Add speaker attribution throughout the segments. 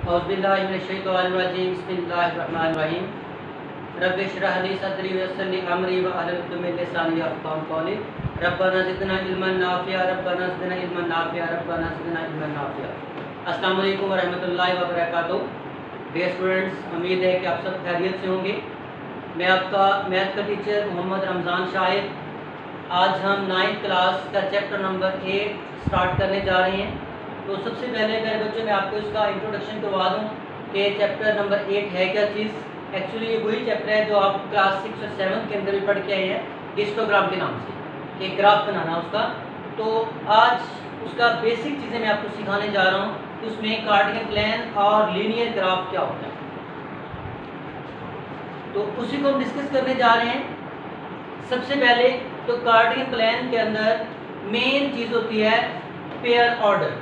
Speaker 1: औज़ुबिल्लाहिमिनश्शैतानिर्रजीम बिस्मिल्लाहिर्रहमानिर्रहीम रब्बि इश्रह ली सदरी वयस्सिर ली अमरी वहलुल उक़दतम मिन लिसानी यफ़क़हू क़ौली रब्बना ज़िदना इल्मन नाफ़िया रब्बना ज़िदना इल्मन नाफ़िया रब्बना ज़िदना इल्मन नाफ़िया। अस्सलामु अलैकुम व रहमतुल्लाहि व बरकातुहू। डियर स्टूडेंट्स, उम्मीद है कि आप सब खैरियत से होंगे। मैं आपका मैथ का टीचर मोहम्मद रमज़ान शाहिद। आज हम 9th क्लास का चैप्टर नंबर 8 स्टार्ट करने जा रहे हैं। तो सबसे पहले मेरे बच्चों, मैं आपको इसका इंट्रोडक्शन करवा दूं कि चैप्टर नंबर 8 है क्या चीज़। एक्चुअली ये वही चैप्टर है जो आप क्लास 6 और 7 के अंदर भी पढ़ के आए हैं, हिस्टोग्राम के नाम से, कि ग्राफ बनाना उसका। तो आज उसका बेसिक चीज़ें मैं आपको सिखाने जा रहा हूँ। उसमें कार्टेशियन प्लेन और लीनियर ग्राफ क्या होता है, तो उसी को हम डिस्कस करने जा रहे हैं। सबसे पहले तो कार्टेशियन प्लेन के अंदर मेन चीज़ होती है पेयर ऑर्डर।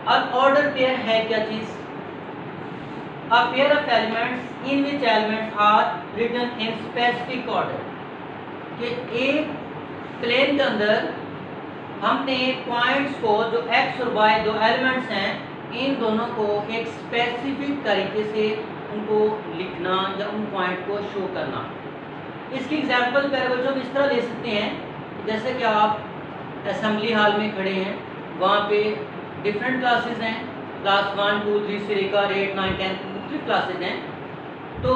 Speaker 1: अब ऑर्डर पेयर है क्या चीज़? A pair of elements in which elements are written in specific order. कि एक प्लेन के अंदर हमने पॉइंट्स को, जो एक्स और वाई दो एलिमेंट्स हैं, इन दोनों को एक स्पेसिफिक तरीके से उनको लिखना या उन पॉइंट को शो करना। इसकी एग्जांपल पहले बच्चों इस तरह ले सकते हैं, जैसे कि आप असेंबली हॉल में खड़े हैं, वहाँ पे डिफरेंट क्लासेस हैं, क्लास 1 2 3 से लेकर 8 9 10 मुख्तलिफ क्लासेज हैं। तो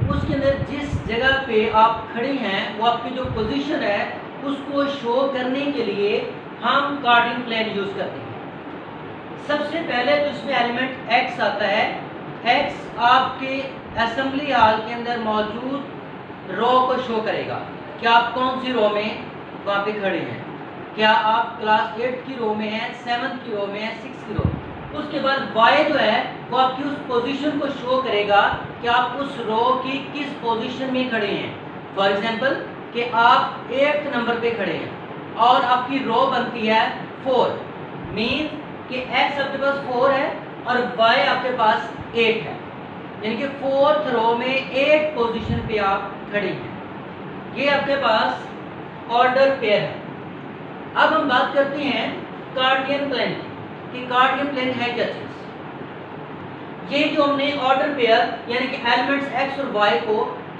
Speaker 1: उसके अंदर जिस जगह पे आप खड़े हैं, वो आपकी जो पोजीशन है उसको शो करने के लिए हम कार्टेशियन प्लेन यूज़ करते हैं। सबसे पहले तो इसमें एलिमेंट x आता है। x आपके असेंबली हॉल के अंदर मौजूद रो को शो करेगा कि आप कौन सी रो में वहाँ पे खड़े हैं। क्या आप क्लास 8 की रो में हैं, 7 की रो में हैं, 6 की रो में। उसके बाद y जो है वो आपकी उस पोजीशन को शो करेगा कि आप उस रो की किस पोजीशन में खड़े हैं। फॉर एग्जांपल कि आप 8th नंबर पे खड़े हैं और आपकी रो बनती है 4, मीन कि x आपके पास 4 है और y आपके पास 8 है, यानी कि 4th रो में 8 पोजीशन पे आप खड़े हैं। ये आपके पास ऑर्डर पेयर है। अब हम बात करते हैं कार्टेशियन प्लेन की, कि कार्टेशियन प्लेन है क्या चीज़। ये जो हमने ऑर्डर पेयर यानी कि एलिमेंट्स x और y को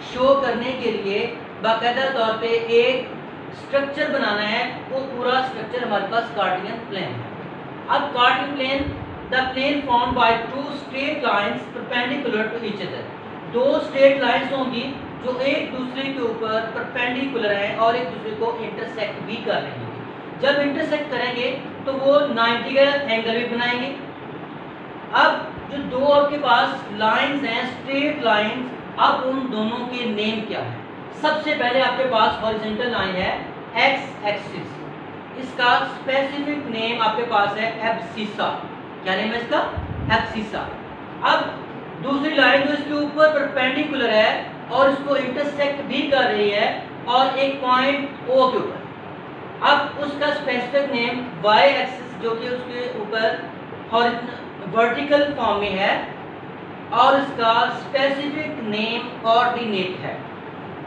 Speaker 1: शो करने के लिए बाकायदा तौर पे एक स्ट्रक्चर बनाना है, वो पूरा स्ट्रक्चर हमारे पास कार्टेशियन प्लेन है। अब Cartesian plane, the plane formed by two straight lines perpendicular to each other. दो स्ट्रेट लाइंस होंगी जो एक दूसरे के ऊपर परपेंडिकुलर हैं और एक दूसरे को इंटरसेक्ट भी कर रही हैं। जब इंटरसेक्ट करेंगे तो वो 90 का एंगल भी बनाएंगे। अब जो दो आपके पास लाइंस हैं, स्ट्रेट लाइंस, अब उन दोनों के नेम क्या है? सबसे पहले आपके पास हॉरिजॉन्टल लाइन है एक्स एक्सिस, इसका स्पेसिफिक नेम आपके पास है एब्सिसा। क्या नेम है इसका? एब्सिसा। अब दूसरी लाइन जो इसके ऊपर परपेंडिकुलर है और इसको इंटरसेक्ट भी कर रही है और एक पॉइंट ओ के ऊपर, अब उसका स्पेसिफिक नेम वाई एक्सिस जो कि उसके ऊपर वर्टिकल फॉर्म में है और इसका स्पेसिफिक नेम ऑर्डिनेट है।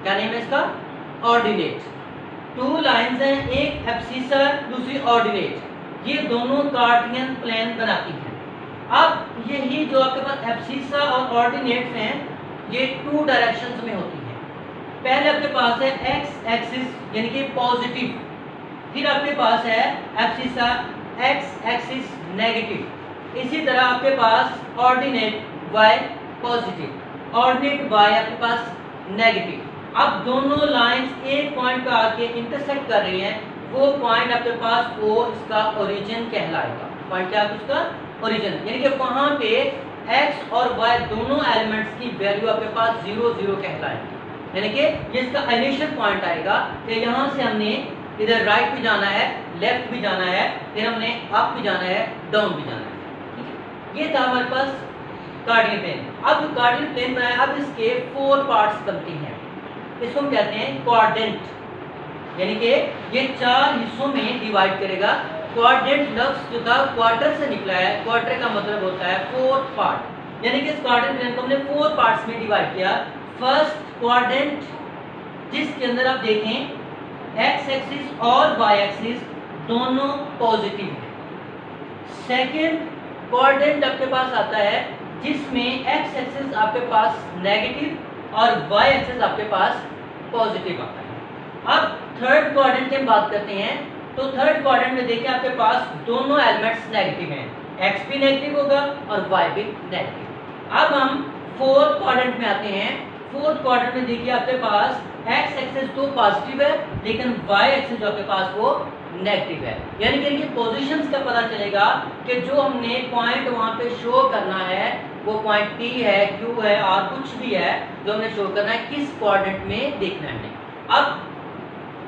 Speaker 1: क्या नेम है इसका? ऑर्डिनेट। टू लाइंस हैं, एक एब्सिसा दूसरी ऑर्डिनेट, ये दोनों कार्टेशियन प्लेन बनाती हैं। अब यही जो आपके पास एब्सिसा और ऑर्डिनेट्स हैं, ये 2 डायरेक्शंस में होती हैं। पहले आपके पास है एक्स एक्सिस यानी कि पॉजिटिव, फिर आपके पास है एब्सिसा एक्स एक्सिस नेगेटिव। इसी तरह आपके पास ordinate Y positive, ordinate Y आपके पास नेगेटिव। अब दोनों लाइंस एक पॉइंट पे आके इंटरसेक्ट कर रही हैं, वो पॉइंट आपके पास ओ इसका ओरिजिन कहलाएगा। पॉइंट क्या है उसका? ओरिजिन, यानी कि वहाँ पे एक्स और वाई दोनों एलिमेंट्स की वैल्यू आपके पास 0 0 कहलाएगी, यानी कि ये इसका इनिशियल पॉइंट आएगा कि यहाँ से हमने इधर राइट भी जाना है, लेफ्ट भी जाना है, फिर हमने अप भी जाना है, डाउन भी जाना है। ठीक है, ये था हमारे पास कार्टेशियन प्लेन। अब जो कार्टेशियन प्लेन बनाया, अब इसके 4 पार्ट्स बनते हैं। इसको हम कहते हैं क्वाड्रेंट, यानी कि ये 4 हिस्सों में डिवाइड करेगा। क्वाड्रेंट लफ्ज जो था क्वार्टर से निकला है, क्वार्टर का मतलब होता है 4th पार्ट, यानी कि इस कार्टेशियन प्लेन को हमने 4 पार्ट्स में डिवाइड किया। फर्स्ट क्वाड्रेंट, जिसके अंदर आप देखें एक्स एक्सिस और वाई एक्सिस दोनों पॉजिटिव है। सेकंड क्वाड्रेंट आपके पास आता है जिसमें एक्स एक्सिस आपके पास नेगेटिव और वाई एक्सिस आपके पास पॉजिटिव आता है। अब थर्ड क्वाड्रेंट की हम बात करते हैं, तो थर्ड क्वाड्रेंट में देखिए आपके पास दोनों एलिमेंट्स नेगेटिव हैं, एक्स भी नेगेटिव होगा और वाई भी नेगेटिव। अब हम फोर्थ क्वाड्रेंट में आते हैं। फोर्थ क्वाड्रेंट में देखिए आपके पास एक्स एक्सिस तो पॉजिटिव है लेकिन वाई एक्सिस जो आपके पास वो नेगेटिव है, यानी कि इनकी पोजीशंस का पता चलेगा कि जो हमने पॉइंट वहां पे शो करना है वो पॉइंट P है, Q है और कुछ भी है जो हमने शो करना है किस क्वाड्रेंट में देखना है हमने। अब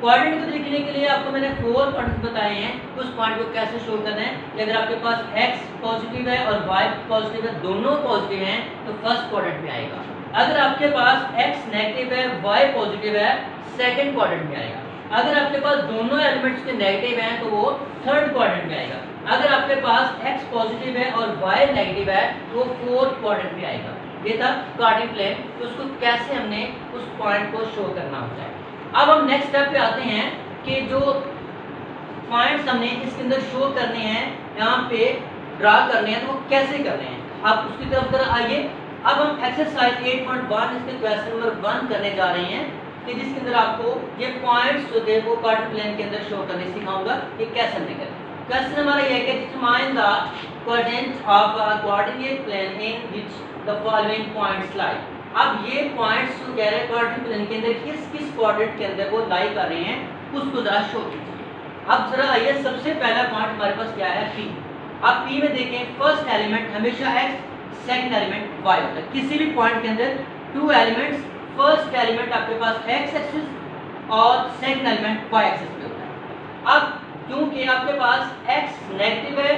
Speaker 1: क्वाड्रेंट को देखने के लिए आपको मैंने 4 पॉइंट्स बताए हैं, उस पॉइंट को कैसे शो करना है कि अगर आपके पास x पॉजिटिव है और y पॉजिटिव है, दोनों पॉजिटिव हैं तो फर्स्ट क्वाड्रेंट में आएगा। अगर आपके पास x नेगेटिव है, y पॉजिटिव है, सेकंड क्वाड्रेंट में आएगा। अगर आपके पास दोनों एलिमेंट्स के नेगेटिव हैं तो वो थर्ड क्वाड्रेंट में आएगा। अगर आपके पास x पॉजिटिव है और y नेगेटिव है तो वो फोर्थ क्वाड्रेंट में आएगा। ये था कार्टेशियन प्लेन, तो उसको कैसे हमने उस पॉइंट को शो करना होता है। अब हम नेक्स्ट स्टेप पे आते हैं कि जो पॉइंट्स हमने इसके अंदर शो करने हैं, यहाँ पे ड्रा करने हैं, तो वो कैसे करने हैं आप उसकी तरफ जरा आइए। अब हम एक्सरसाइज 8.1 इसके क्वेश्चन नंबर 1 करने जा रहे हैं कि जिसके अंदर आपको ये पॉइंट्स जो थे वो कार्टेशियन प्लेन के अंदर शो करने सिखाऊंगा कि कैसे हमने करें। क्वेश्चन हमारा ये है कि determine the coordinate of a coordinate plane in which the following points lie. अब ये पॉइंट्स जो कह रहे हैं कोऑर्डिनेट प्लेन के अंदर किस किस कोऑर्डिनेट के अंदर वो लाई कर रहे हैं उसको जरा शो कीजिए। अब जरा आइए, सबसे पहला पॉइंट हमारे पास क्या है P। अब P में देखें फर्स्ट एलिमेंट हमेशा x, सेकंड एलिमेंट y होता है। किसी भी पॉइंट के अंदर 2 एलिमेंट्स, फर्स्ट एलिमेंट आपके पास x एक्सिस और सेकंड एलिमेंट y एक्सिस पे होता है। अब क्योंकि आपके पास x नेगेटिव है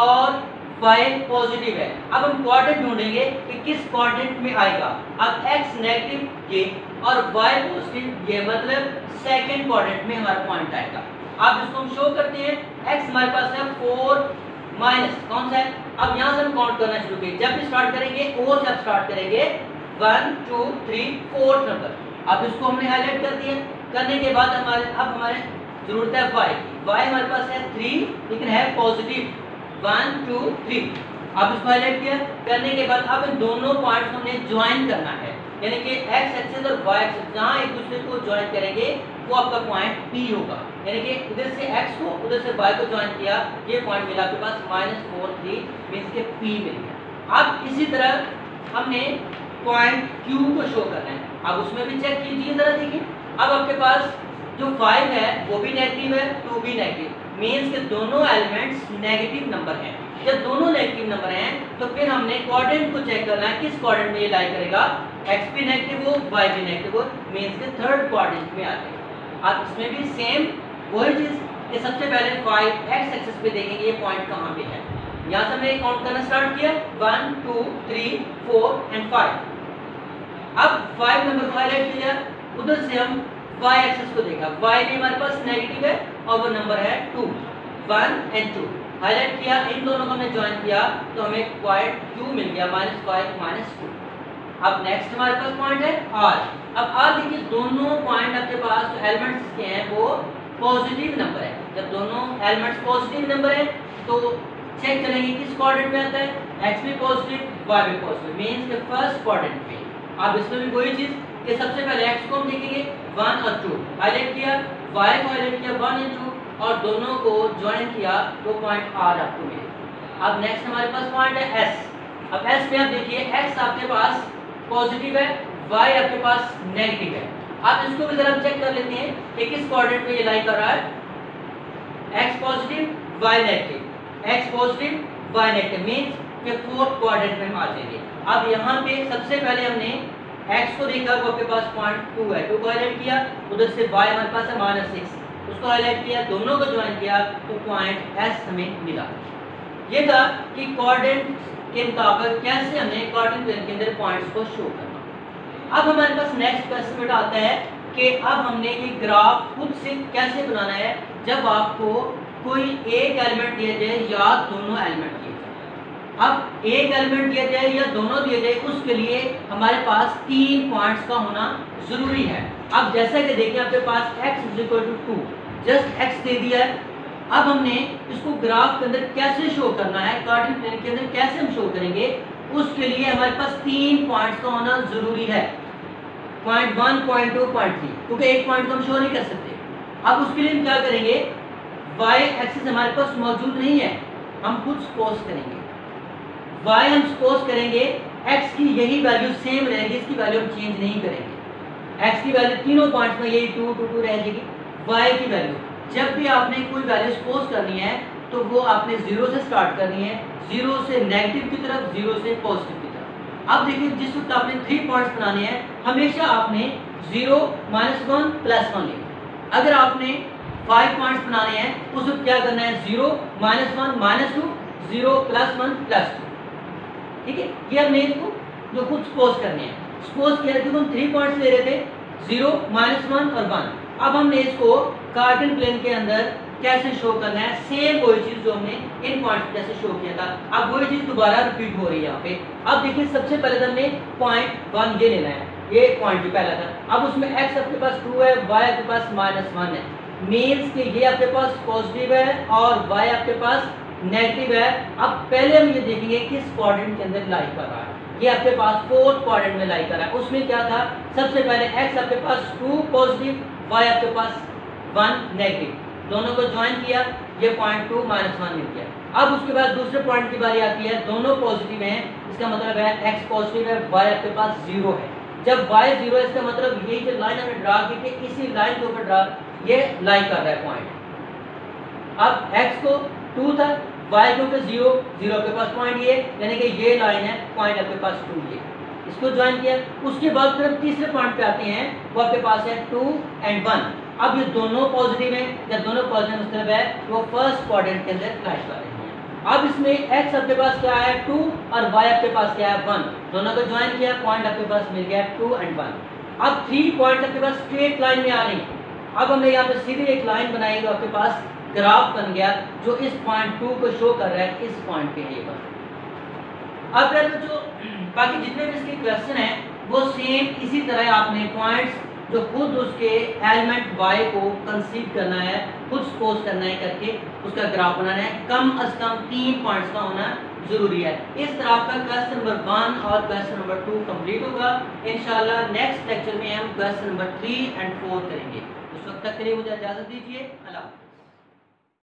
Speaker 1: और y पॉजिटिव है, अब हम कोऑर्डिनेट ढूंढेंगे कि किस कोऑर्डिनेट में आएगा। अब x नेगेटिव ये और y पॉजिटिव ये, मतलब सेकंड कोऑर्डिनेट में हमारा पॉइंट आएगा। अब इसको हम शो करते हैं। x हमारे पास है 4 माइनस कौन सा है, अब यहाँ से हम काउंट करना शुरू करेंगे। जब भी स्टार्ट करेंगे O से आप स्टार्ट करेंगे 1 2 3 4 नंबर। अब इसको हमने हाईलाइट कर दिया, करने के बाद हमारे जरूरत है y की। y हमारे पास है 3 लेकिन है पॉजिटिव 1 2 3। अब इसको हाईलाइट किया, करने के बाद अब इन दोनों पॉइंट्स हमने ज्वाइन करना है, यानी कि x एक्सिस और y एक्सिस जहाँ एक दूसरे को ज्वाइन करेंगे वो आपका पॉइंट P होगा। यानी कि इधर से x को उधर से y को ज्वाइन किया, ये पॉइंट मिला आपके पास -4 3 मींस के P मिल गया। अब इसी तरह हमने पॉइंट Q को शो करना है। अब उसमें भी चेक कीजिए जरा, देखिए अब आपके पास जो 5 है वो भी नेगेटिव है, 2 भी नेगेटिव, मींस के दोनों एलिमेंट्स नेगेटिव नंबर हैं। जब दोनों नेगेटिव नंबर हैं तो फिर हमने कोऑर्डिनेट को चेक करना है किस कोऑर्डिनेट में ये लाई करेगा। x भी नेगेटिव हो, y भी नेगेटिव हो, मींस के थर्ड कोऑर्डिनेट में आ जाएगा। अब इसमें भी सेम वही चीज कि सबसे पहले 5 x एक्सिस पे देखेंगे ये पॉइंट कहाँ पे है। यहाँ से हमने काउंट करना स्टार्ट किया 1 2 3 4 एंड 5। अब 5 नंबर को हाईलाइट किया, उधर से हम y एक्सिस को देखा, y भी हमारे पास नेगेटिव है और वो नंबर है 2 1 एंड 2 हाईलाइट किया, इन दोनों को हमने ज्वाइन किया तो हमें पॉइंट Q मिल गया -5 -2। अब नेक्स्ट हमारे पास पॉइंट है R। अब R देखिए दोनों पॉइंट आपके पास जो एलिमेंट्स के हैं वो पॉजिटिव नंबर है। जब दोनों एलिमेंट्स पॉजिटिव नंबर है तो चेक करेंगे किस कोऑर्डिनेट में आता है, x भी पॉजिटिव y भी पॉजिटिव, मींस के फर्स्ट कोऑर्डिनेट पे। अब इसमें भी वही चीज कि सबसे पहले x को हम देखेंगे 1 और 2 हाईलाइट किया, y को हाईलाइट किया 1 और 2 और दोनों को ज्वाइन किया तो पॉइंट R आपको मिलेगा। अब नेक्स्ट हमारे पास पॉइंट है S। अब S पे आप देखिए x आपके पास पॉजिटिव है, y आपके पास नेगेटिव है। अब इसको भी जरा चेक कर लेते हैं कि किस कोऑर्डिनेट पे ये लाई कर रहा है। x positive y negative, x positive y negative, means कि फोर्थ कोऑर्डिनेट में हम आ जाएंगे। अब यहाँ पे सबसे पहले हमने x को देखा, वो आपके पास पॉइंट 2 है, 2 को हाईलाइट किया, उधर से y हमारे पास है -6, उसको हाईलाइट किया, दोनों को ज्वाइन किया तो पॉइंट S हमें मिला। ये था कि कोऑर्डिनेट के मुताबिक कैसे हमने कोऑर्डिनेट प्लेन के अंदर पॉइंट्स को शो करना। अब हमारे पास नेक्स्ट क्वेश्चन बेटा आता है कि अब हमने ये ग्राफ खुद से कैसे बनाना है जब आपको कोई एक एलिमेंट दिया जाए या दोनों एलिमेंट दिए जाए। अब एक एलिमेंट दिया जाए या दोनों दिए जाए उसके लिए हमारे पास 3 पॉइंट्स का होना जरूरी है। अब जैसा कि देखिए आपके पास x = 2, जस्ट x दे दिया है, अब हमने इसको ग्राफ के अंदर कैसे शो करना है, कार्टेशियन प्लेन के अंदर कैसे हम शो करेंगे, उसके लिए हमारे पास 3 पॉइंट्स का होना जरूरी है, पॉइंट 1, पॉइंट 2, पॉइंट 3, क्योंकि एक पॉइंट को हम शो नहीं कर सकते। अब उसके लिए हम क्या करेंगे, y एक्सिस हमारे पास मौजूद नहीं है, हम खुद सपोज करेंगे, y हम सपोज करेंगे x की यही वैल्यू सेम रहेगी, इसकी वैल्यू हम चेंज नहीं करेंगे, x की वैल्यू तीनों पॉइंट्स में यही 2, 2, 2 रह जाएगी। y की वैल्यू जब भी आपने कोई वैल्यू सपोज करनी है तो वो आपने 0 से स्टार्ट करनी है, 0 से नेगेटिव की तरफ, 0 से पॉजिटिव की तरफ। अब देखिए जिस वक्त आपने 3 पॉइंट्स बनाने हैं हमेशा आपने 0, -1, +1 लेना। अगर आपने 5 पॉइंट्स बनाने हैं उस वक्त क्या करना है, 0, -1, -2, 0, +1, +2। ठीक है, ये हमने इसको जो खुद सपोज करने हैं, सपोज किया क्योंकि हम 3 पॉइंट्स ले रहे थे, 0, -1 और 1। अब हमने इसको कार्टेशियन प्लेन के अंदर कैसे शो करना है, सेम वही चीज जो हमने इन पॉइंट्स जैसे शो किया था, अब वही चीज दोबारा रिपीट हो रही है यहाँ पे। अब देखिए सबसे पहले हमने पॉइंट 1 ये लेना है, ये पॉइंट जो पहला था। अब उसमें x आपके पास 2 है, y आपके पास -1 है, मीन्स कि ये आपके पास पॉजिटिव है और y आपके पास नेगेटिव है। अब पहले हम ये देखेंगे किस क्वाड्रेंट के अंदर लाई कर रहा है, ये आपके पास 4th क्वाड्रेंट में लाई कर रहा है। उसमें क्या था, सबसे पहले x आपके पास 2 पॉजिटिव, y आपके पास 1 नेगेटिव, दोनों को ज्वाइन किया, ये पॉइंट 2 -1 मिल गया। अब उसके बाद दूसरे पॉइंट की बारी आती है, दोनों पॉजिटिव हैं, इसका मतलब है x पॉजिटिव है, y आपके पास 0 है। जब y 0 है इसका मतलब यही जो लाइन हमने ड्रा की थी इसी लाइन के ऊपर ड्रा ये लाई कर रहा है पॉइंट। अब x को 2 था, y को 0, 0 आपके पास पॉइंट ये, यानी कि ये लाइन है, पॉइंट आपके पास 2 ये, इसको ज्वाइन किया। उसके बाद फिर हम तीसरे पॉइंट पे आते हैं, वो आपके पास है 2 और 1। अब ये दोनों पॉजिटिव हैं, जब दोनों पॉजिटिव मतलब है वो फर्स्ट क्वाड्रेंट के अंदर क्लैश कर रहे हैं। अब इसमें x आपके पास क्या है 2 और y आपके पास क्या है 1, दोनों को ज्वाइन किया, पॉइंट आपके पास मिल गया 2 और 1। अब 3 पॉइंट आपके पास स्ट्रेट लाइन में आ रही हैं। अब हमने यहाँ पे सीधी एक लाइन बनाई तो आपके पास ग्राफ बन गया जो इस पॉइंट 2 को शो कर रहा है, इस पॉइंट पे ये बन। अब यार जो बाकी जितने भी इसके क्वेश्चन हैं वो सेम इसी तरह आपने पॉइंट्स जो खुद उसके एलिमेंट y को कंसीव करना है, खुद सपोज करना है करके उसका ग्राफ बनाना है, कम अज कम 3 पॉइंट्स का होना जरूरी है। इस तरह आपका क्वेश्चन नंबर 1 और क्वेश्चन नंबर 2 कंप्लीट होगा। इंशाल्लाह नेक्स्ट लेक्चर में हम क्वेश्चन नंबर 3 और 4 करेंगे। उस वक्त तक के लिए मुझे इजाजत दीजिए। अल्लाह।